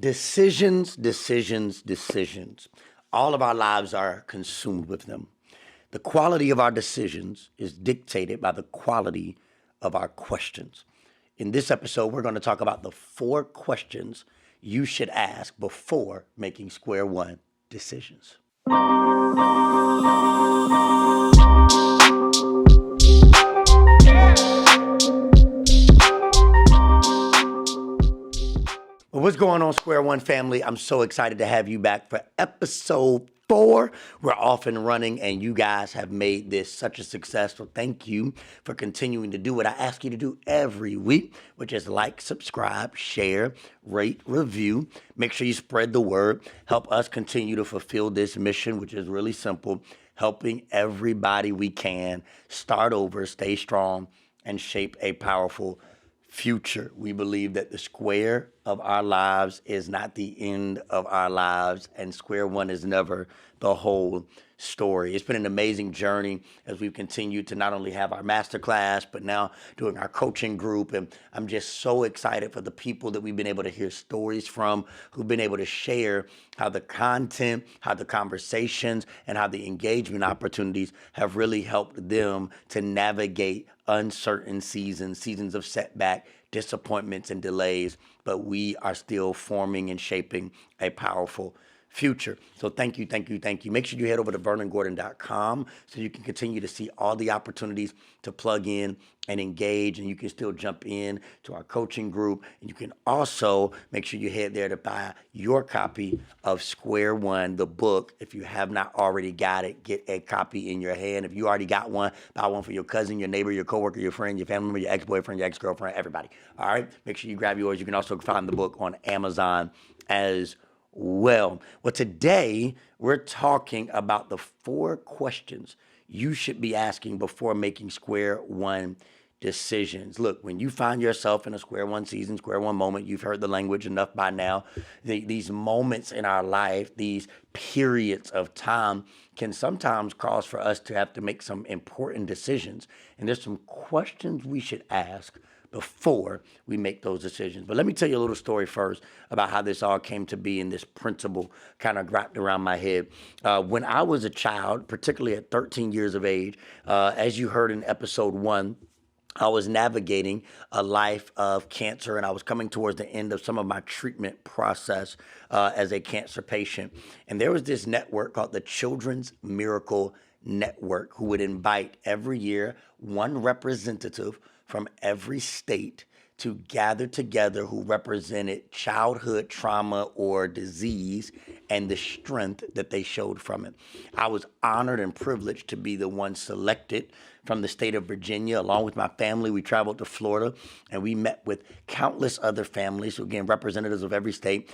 Decisions, decisions, decisions. All of our lives are consumed with them. The quality of our decisions is dictated by the quality of our questions. In this episode, we're going to talk about the 4 questions you should ask before making square one decisions. Well, what's going on, Square One family? I'm so excited to have you back for episode 4. We're off and running, and you guys have made this such a success. So thank you for continuing to do what I ask you to do every week, which is like, subscribe, share, rate, review. Make sure you spread the word. Help us continue to fulfill this mission, which is really simple, helping everybody we can start over, stay strong, and shape a powerful future. We believe that the square of our lives is not the end of our lives, and square one is never the whole story. It's been an amazing journey as we've continued to not only have our masterclass, but now doing our coaching group. And I'm just so excited for the people that we've been able to hear stories from, who've been able to share how the content, how the conversations, and how the engagement opportunities have really helped them to navigate uncertain seasons of setback, disappointments, and delays. But we are still forming and shaping a powerful future. So thank you. Make sure you head over to VernonGordon.com so you can continue to see all the opportunities to plug in and engage, and you can still jump in to our coaching group. And you can also make sure you head there to buy your copy of Square One, the book. If you have not already got it, get a copy in your hand. If you already got one, buy one for your cousin, your neighbor, your coworker, your friend, your family member, your ex-boyfriend, your ex-girlfriend, everybody. All right? Make sure you grab yours. You can also find the book on Amazon as well. Today we're talking about the 4 questions you should be asking before making square one decisions. Look, when you find yourself in a square one season, square one moment, you've heard the language enough by now. These moments in our life, these periods of time can sometimes cause for us to have to make some important decisions. And there's some questions we should ask before we make those decisions. But let me tell you a little story first about how this all came to be and this principle kind of wrapped around my head. When I was a child, particularly at 13 years of age, as you heard in episode 1, I was navigating a life of cancer, and I was coming towards the end of some of my treatment process as a cancer patient. And there was this network called the Children's Miracle Network, who would invite every year one representative from every state to gather together who represented childhood trauma or disease and the strength that they showed from it. I was honored and privileged to be the one selected from the state of Virginia. Along with my family, we traveled to Florida, and we met with countless other families, so again, representatives of every state,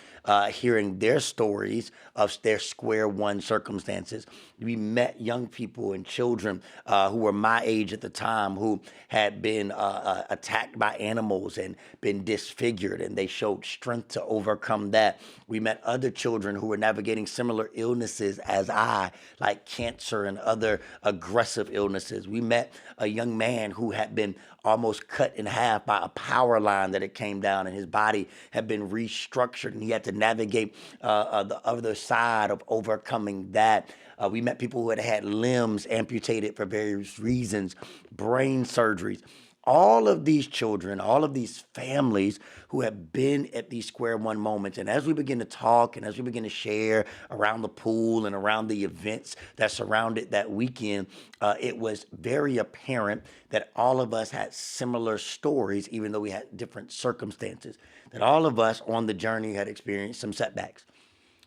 hearing their stories of their square one circumstances. We met young people and children who were my age at the time, who had been attacked by animals and been disfigured, and they showed strength to overcome that. We met other children who were navigating similar illnesses as I, like cancer and other aggressive illnesses. We met a young man who had been almost cut in half by a power line that it came down, and his body had been restructured, and he had to navigate the other side of overcoming that. We met people who had had limbs amputated for various reasons, brain surgeries. All of these children, all of these families who have been at these square one moments. And as we begin to talk and as we begin to share around the pool and around the events that surrounded that weekend, it was very apparent that all of us had similar stories, even though we had different circumstances. That all of us on the journey had experienced some setbacks,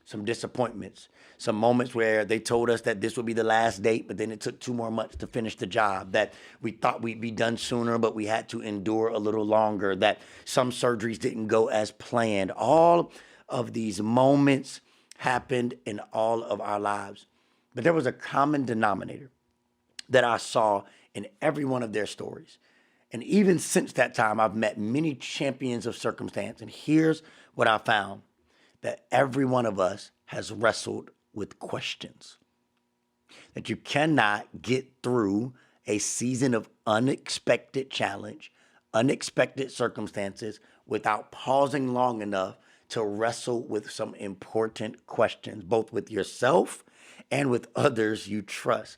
some disappointments, some moments where they told us that this would be the last date, but then it took 2 more months to finish the job, that we thought we'd be done sooner, but we had to endure a little longer, that some surgeries didn't go as planned. All of these moments happened in all of our lives. But there was a common denominator that I saw in every one of their stories. And even since that time, I've met many champions of circumstance. And here's what I found, that every one of us has wrestled with questions. That you cannot get through a season of unexpected challenge, unexpected circumstances without pausing long enough to wrestle with some important questions, both with yourself and with others you trust.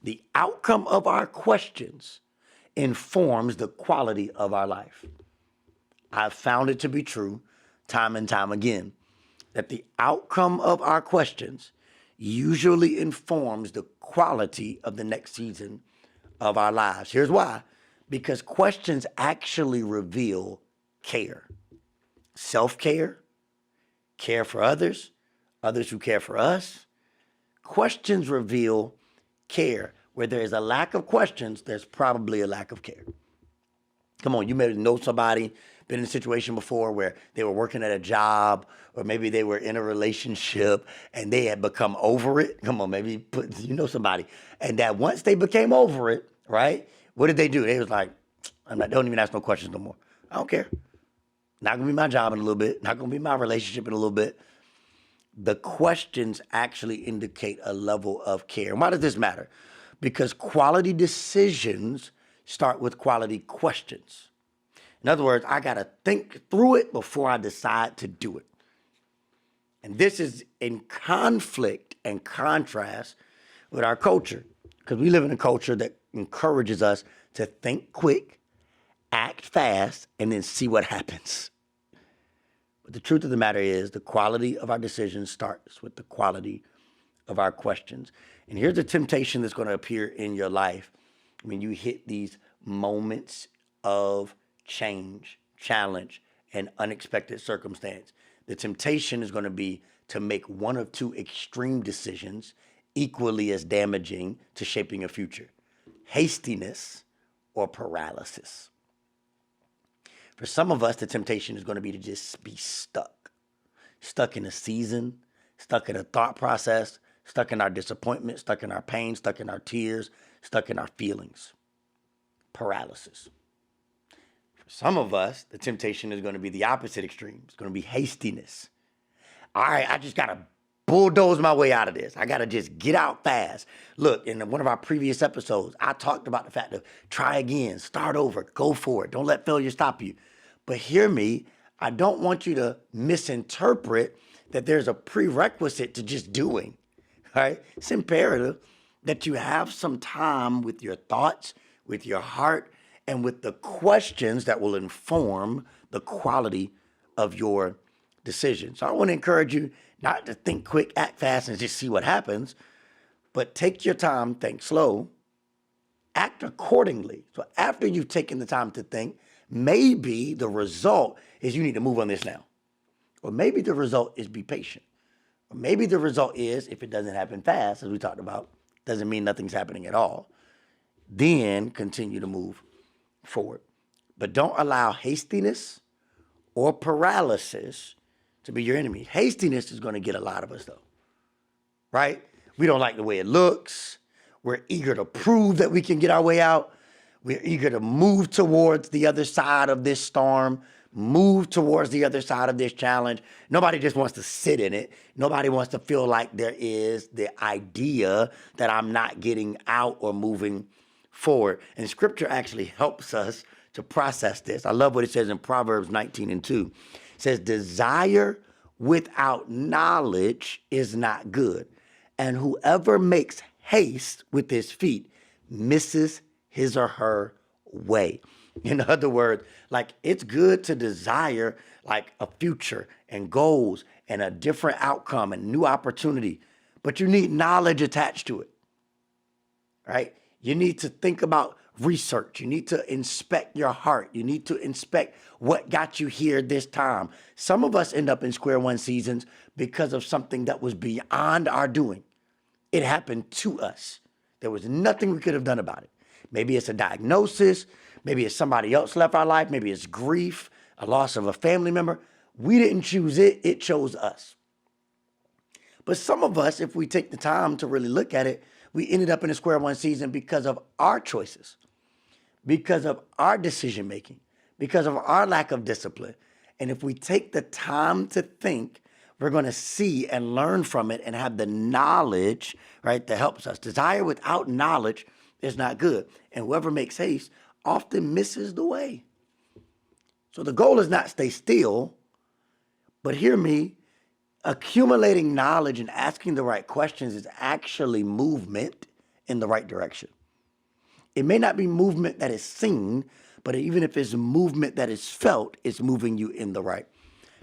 The outcome of our questions informs the quality of our life. I've found it to be true time and time again that the outcome of our questions usually informs the quality of the next season of our lives. Here's why. Because questions actually reveal care, self-care, care for others, others who care for us. Questions reveal care. Where there is a lack of questions, there's probably a lack of care. Come on, you may know somebody, been in a situation before where they were working at a job, or maybe they were in a relationship and they had become over it. Come on, maybe you know somebody. And that once they became over it, right, what did they do? They was like, don't even ask no questions no more. I don't care. Not going to be my job in a little bit. Not going to be my relationship in a little bit. The questions actually indicate a level of care. And why does this matter? Because quality decisions start with quality questions. In other words, I got to think through it before I decide to do it. And this is in conflict and contrast with our culture, because we live in a culture that encourages us to think quick, act fast, and then see what happens. But the truth of the matter is the quality of our decisions starts with the quality of our questions. And here's the temptation that's going to appear in your life when you hit these moments of change, challenge, and unexpected circumstance. The temptation is going to be to make one of two extreme decisions equally as damaging to shaping a future: hastiness or paralysis. For some of us, the temptation is going to be to just be stuck in a season, stuck in a thought process, stuck in our disappointment, stuck in our pain, stuck in our tears, stuck in our feelings. Paralysis. For some of us, the temptation is going to be the opposite extreme. It's going to be hastiness. All right, I just got to bulldoze my way out of this. I got to just get out fast. Look, in one of our previous episodes, I talked about the fact of try again, start over, go for it. Don't let failure stop you. But hear me, I don't want you to misinterpret that there's a prerequisite to just doing, right? It's imperative that you have some time with your thoughts, with your heart, and with the questions that will inform the quality of your decision. So I want to encourage you not to think quick, act fast, and just see what happens, but take your time, think slow, act accordingly. So after you've taken the time to think, maybe the result is you need to move on this now. Or maybe the result is be patient. Or maybe the result is, if it doesn't happen fast, as we talked about, doesn't mean nothing's happening at all. Then continue to move forward. But don't allow hastiness or paralysis to be your enemy. Hastiness is going to get a lot of us, though, right? We don't like the way it looks. We're eager to prove that we can get our way out. We're eager to move towards the other side of this storm, move towards the other side of this challenge. Nobody just wants to sit in it. Nobody wants to feel like there is the idea that I'm not getting out or moving forward. And scripture actually helps us to process this. I love what it says in Proverbs 19:2. It says, desire without knowledge is not good. And whoever makes haste with his feet misses his or her way. In other words, like it's good to desire like a future and goals and a different outcome and new opportunity, but you need knowledge attached to it, right? You need to think about research. You need to inspect your heart. You need to inspect what got you here this time. Some of us end up in square one seasons because of something that was beyond our doing. It happened to us. There was nothing we could have done about it. Maybe it's a diagnosis. Maybe it's somebody else left our life. Maybe it's grief, a loss of a family member. We didn't choose it. It chose us. But some of us, if we take the time to really look at it, we ended up in a square one season because of our choices, because of our decision making, because of our lack of discipline. And if we take the time to think, we're going to see and learn from it and have the knowledge, right, that helps us. Desire without knowledge is not good. And whoever makes haste often misses the way. So the goal is not stay still, But hear me, accumulating knowledge and asking the right questions is actually movement in the right direction. It may not be movement that is seen, but even if it's movement that is felt, it's moving you in the right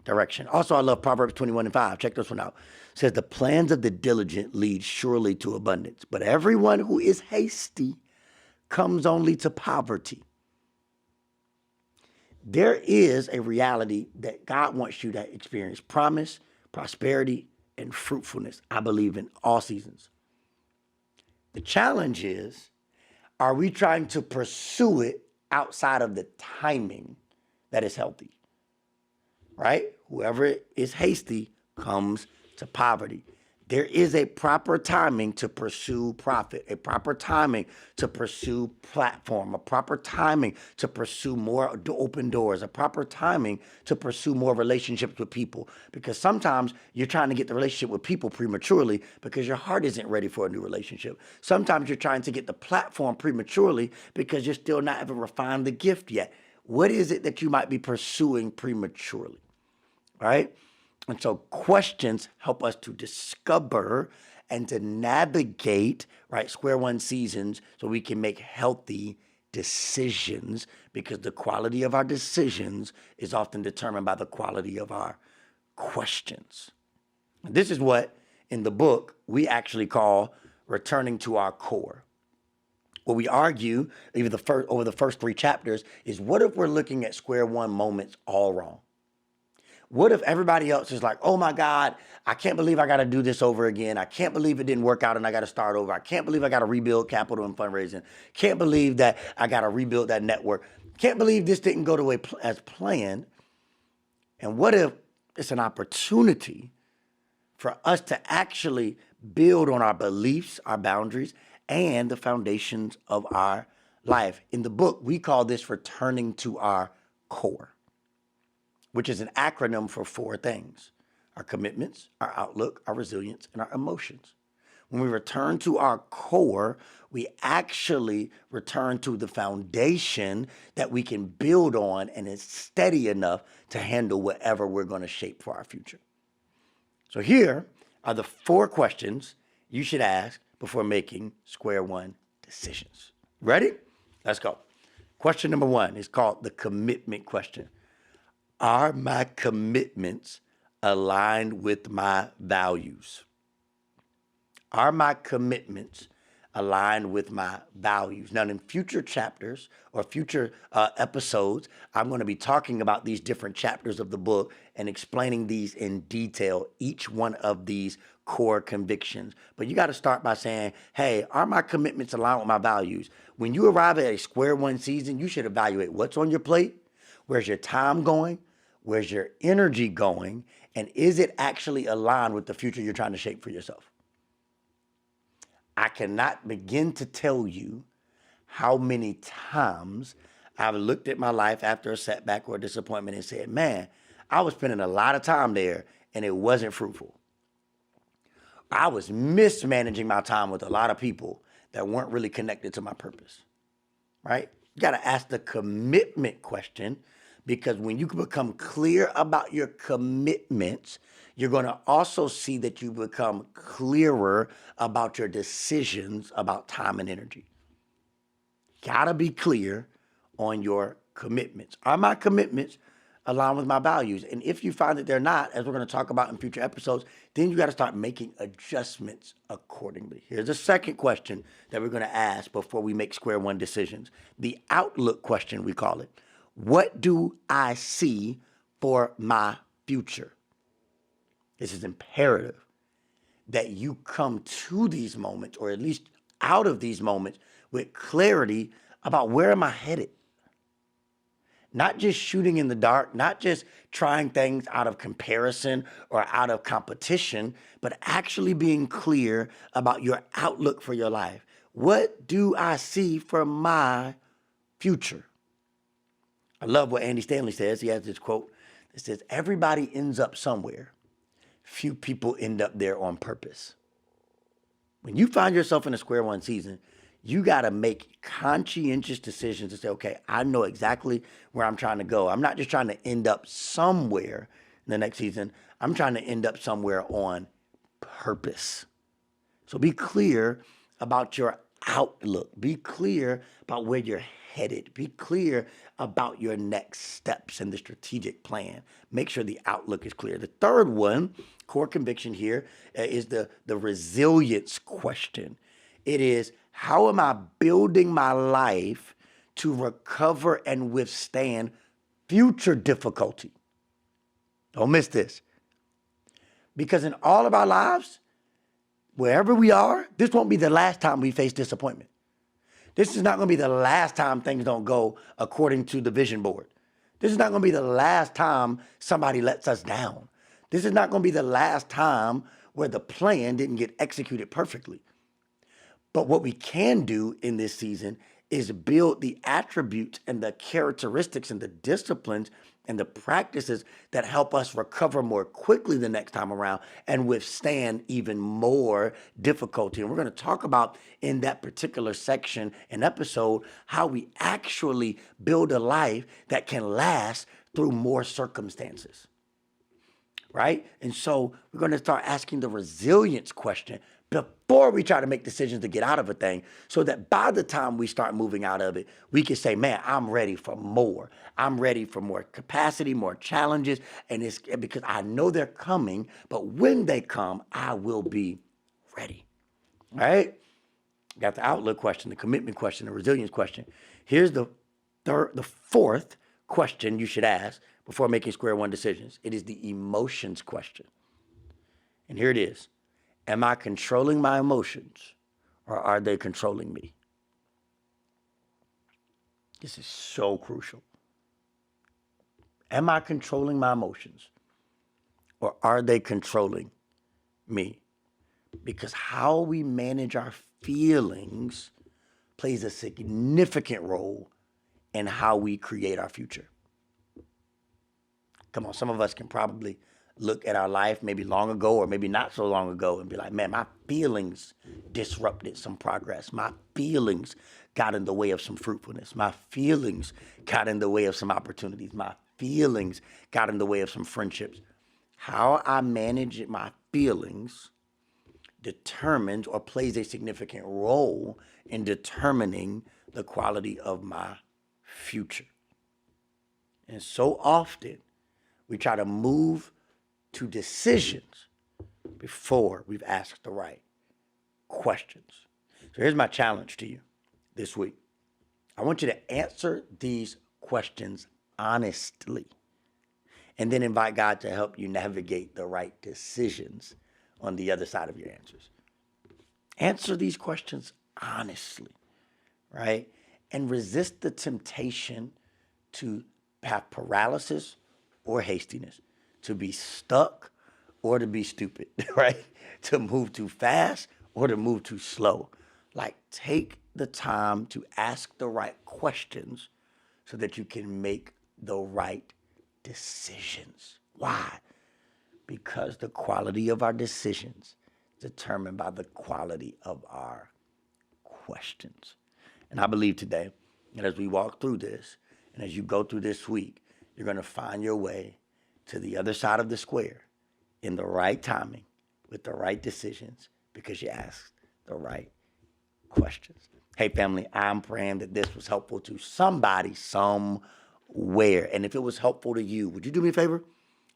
direction. Also, I love Proverbs 21:5. Check this one out. It says, the plans of the diligent lead surely to abundance, but everyone who is hasty comes only to poverty. There is a reality that God wants you to experience promise, prosperity, and fruitfulness, I believe, in all seasons. The challenge is, are we trying to pursue it outside of the timing that is healthy? Right? Whoever is hasty comes to poverty. There is a proper timing to pursue profit, a proper timing to pursue platform, a proper timing to pursue more open doors, a proper timing to pursue more relationships with people. Because sometimes you're trying to get the relationship with people prematurely because your heart isn't ready for a new relationship. Sometimes you're trying to get the platform prematurely because you're still not even refined the gift yet. What is it that you might be pursuing prematurely? Right? And so questions help us to discover and to navigate, right, square one seasons so we can make healthy decisions, because the quality of our decisions is often determined by the quality of our questions. This is what in the book we actually call returning to our core. What we argue over the first 3 chapters is, what if we're looking at square one moments all wrong? What if everybody else is like, oh my God, I can't believe I got to do this over again. I can't believe it didn't work out and I got to start over. I can't believe I got to rebuild capital and fundraising. Can't believe that I got to rebuild that network. Can't believe this didn't go the way as planned. And what if it's an opportunity for us to actually build on our beliefs, our boundaries, and the foundations of our life? In the book, we call this returning to our core, which is an acronym for 4 things: our commitments, our outlook, our resilience, and our emotions. When we return to our core, we actually return to the foundation that we can build on and is steady enough to handle whatever we're going to shape for our future. So here are the 4 questions you should ask before making square one decisions. Ready? Let's go. Question number 1 is called the commitment question. Are my commitments aligned with my values? Are my commitments aligned with my values? Now, in future chapters or future episodes, I'm going to be talking about these different chapters of the book and explaining these in detail, each one of these core convictions. But you got to start by saying, hey, are my commitments aligned with my values? When you arrive at a square one season, you should evaluate what's on your plate, where's your time going, where's your energy going, and is it actually aligned with the future you're trying to shape for yourself? I cannot begin to tell you how many times I've looked at my life after a setback or a disappointment and said, man, I was spending a lot of time there and it wasn't fruitful. I was mismanaging my time with a lot of people that weren't really connected to my purpose, right? You got to ask the commitment question, because when you become clear about your commitments, you're going to also see that you become clearer about your decisions about time and energy. Got to be clear on your commitments. Are my commitments aligned with my values? And if you find that they're not, as we're going to talk about in future episodes, then you got to start making adjustments accordingly. Here's the second question that we're going to ask before we make square one decisions. The outlook question, we call it. What do I see for my future? This is imperative that you come to these moments, or at least out of these moments, with clarity about where am I headed? Not just shooting in the dark, not just trying things out of comparison or out of competition, but actually being clear about your outlook for your life. What do I see for my future? I love what Andy Stanley says. He has this quote that says, everybody ends up somewhere. Few people end up there on purpose. When you find yourself in a square one season, you got to make conscientious decisions to say, okay, I know exactly where I'm trying to go. I'm not just trying to end up somewhere. in the next season, I'm trying to end up somewhere on purpose. So be clear about your outlook. Be clear about where you're headed. Be clear about your next steps in the strategic plan. Make sure the outlook is clear. The third one, core conviction here, is the resilience question. It is, how am I building my life to recover and withstand future difficulty? Don't miss this. Because in all of our lives, wherever we are, this won't be the last time we face disappointment. This is not going to be the last time things don't go according to the vision board. This is not going to be the last time somebody lets us down. This is not going to be the last time where the plan didn't get executed perfectly. But what we can do in this season is build the attributes and the characteristics and the disciplines and the practices that help us recover more quickly the next time around and withstand even more difficulty. And we're going to talk about in that particular section and episode how we actually build a life that can last through more circumstances. Right? And so we're going to start asking the resilience question before we try to make decisions to get out of a thing, so that by the time we start moving out of it, we can say, man, I'm ready for more. I'm ready for more capacity, more challenges. And it's because I know they're coming, but when they come, I will be ready. All right? Got the outlook question, the commitment question, the resilience question. Here's the fourth question you should ask before making square one decisions. It is the emotions question. And here it is. Am I controlling my emotions, or are they controlling me? This is so crucial. Am I controlling my emotions, or are they controlling me? Because how we manage our feelings plays a significant role in how we create our future. Come on, some of us can probably look at our life maybe long ago or maybe not so long ago and be like, man, my feelings disrupted some progress. My feelings got in the way of some fruitfulness. My feelings got in the way of some opportunities. My feelings got in the way of some friendships. How I manage my feelings determines or plays a significant role in determining the quality of my future. And so often we try to move to decisions before we've asked the right questions. So here's my challenge to you this week. I want you to answer these questions honestly, and then invite God to help you navigate the right decisions on the other side of your answers. Answer these questions honestly, right? And resist the temptation to have paralysis or hastiness, to be stuck or to be stupid, right? To move too fast or to move too slow. Like, take the time to ask the right questions so that you can make the right decisions. Why? Because the quality of our decisions is determined by the quality of our questions. And I believe today that as we walk through this and as you go through this week, you're going to find your way to the other side of the square in the right timing with the right decisions because you asked the right questions. Hey, family, I'm praying that this was helpful to somebody somewhere. And if it was helpful to you, would you do me a favor?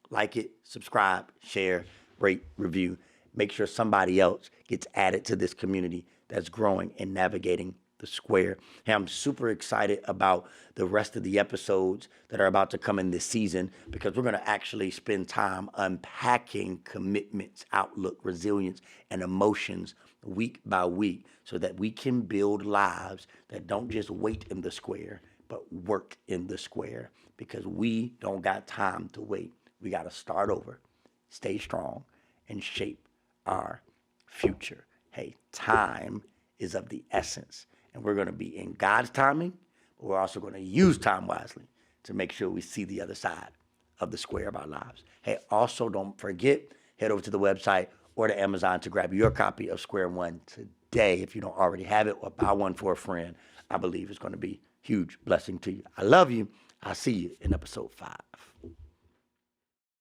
Like it, subscribe, share, rate, review. Make sure somebody else gets added to this community that's growing and navigating the square. Hey, I'm super excited about the rest of the episodes that are about to come in this season because we're going to actually spend time unpacking commitments, outlook, resilience, and emotions week by week so that we can build lives that don't just wait in the square, but work in the square because we don't got time to wait. We got to start over, stay strong, and shape our future. Hey, time is of the essence. And we're going to be in God's timing, but we're also going to use time wisely to make sure we see the other side of the square of our lives. Hey, also don't forget, head over to the website or to Amazon to grab your copy of Square One today if you don't already have it, or buy one for a friend. I believe it's going to be a huge blessing to you. I love you. I'll see you in episode 5.